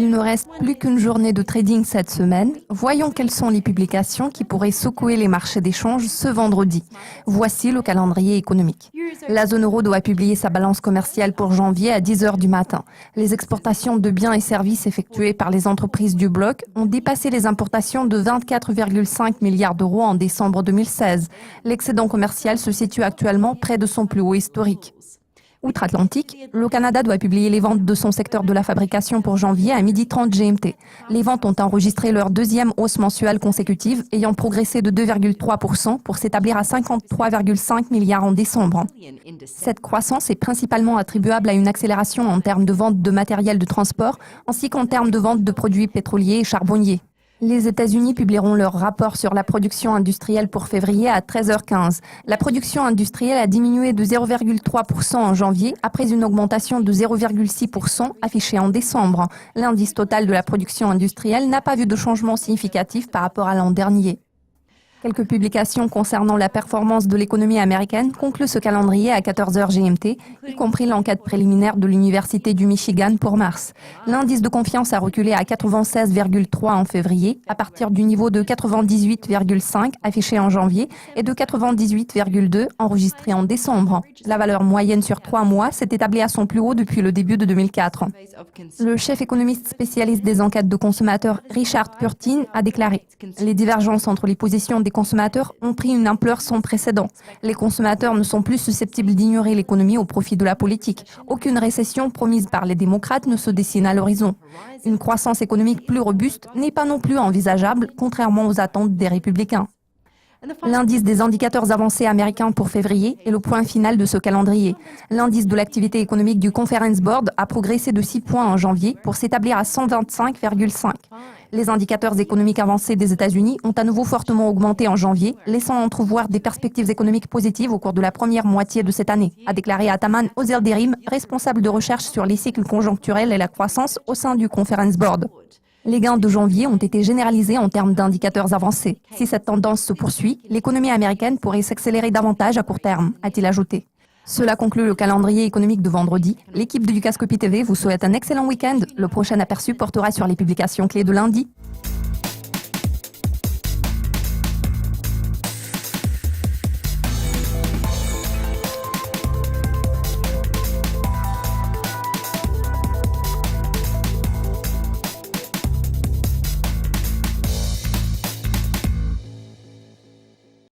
Il ne reste plus qu'une journée de trading cette semaine. Voyons quelles sont les publications qui pourraient secouer les marchés d'échange ce vendredi. Voici le calendrier économique. La zone euro doit publier sa balance commerciale pour janvier à 10 heures du matin. Les exportations de biens et services effectuées par les entreprises du bloc ont dépassé les importations de 24,5 milliards d'euros en décembre 2016. L'excédent commercial se situe actuellement près de son plus haut historique. Outre-Atlantique, le Canada doit publier les ventes de son secteur de la fabrication pour janvier à 12h30 GMT. Les ventes ont enregistré leur deuxième hausse mensuelle consécutive, ayant progressé de 2,3% pour s'établir à 53,5 milliards en décembre. Cette croissance est principalement attribuable à une accélération en termes de vente de matériel de transport, ainsi qu'en termes de vente de produits pétroliers et charbonniers. Les États-Unis publieront leur rapport sur la production industrielle pour février à 13h15. La production industrielle a diminué de 0,3% en janvier après une augmentation de 0,6% affichée en décembre. L'indice total de la production industrielle n'a pas vu de changement significatif par rapport à l'an dernier. Quelques publications concernant la performance de l'économie américaine concluent ce calendrier à 14h GMT, y compris l'enquête préliminaire de l'Université du Michigan pour mars. L'indice de confiance a reculé à 96,3 en février, à partir du niveau de 98,5 affiché en janvier et de 98,2 enregistré en décembre. La valeur moyenne sur 3 mois s'est établie à son plus haut depuis le début de 2004. Le chef économiste spécialiste des enquêtes de consommateurs, Richard Curtin, a déclaré « Les divergences entre les positions des consommateurs ont pris une ampleur sans précédent. Les consommateurs ne sont plus susceptibles d'ignorer l'économie au profit de la politique. Aucune récession promise par les démocrates ne se dessine à l'horizon. Une croissance économique plus robuste n'est pas non plus envisageable, contrairement aux attentes des républicains. » L'indice des indicateurs avancés américains pour février est le point final de ce calendrier. L'indice de l'activité économique du Conference Board a progressé de 6 points en janvier pour s'établir à 125,5. Les indicateurs économiques avancés des États-Unis ont à nouveau fortement augmenté en janvier, laissant entrevoir des perspectives économiques positives au cours de la première moitié de cette année, a déclaré Ataman Ozerderim, responsable de recherche sur les cycles conjoncturels et la croissance au sein du Conference Board. Les gains de janvier ont été généralisés en termes d'indicateurs avancés. Si cette tendance se poursuit, l'économie américaine pourrait s'accélérer davantage à court terme, a-t-il ajouté. Cela conclut le calendrier économique de vendredi. L'équipe de Dukascopy TV vous souhaite un excellent week-end. Le prochain aperçu portera sur les publications clés de lundi.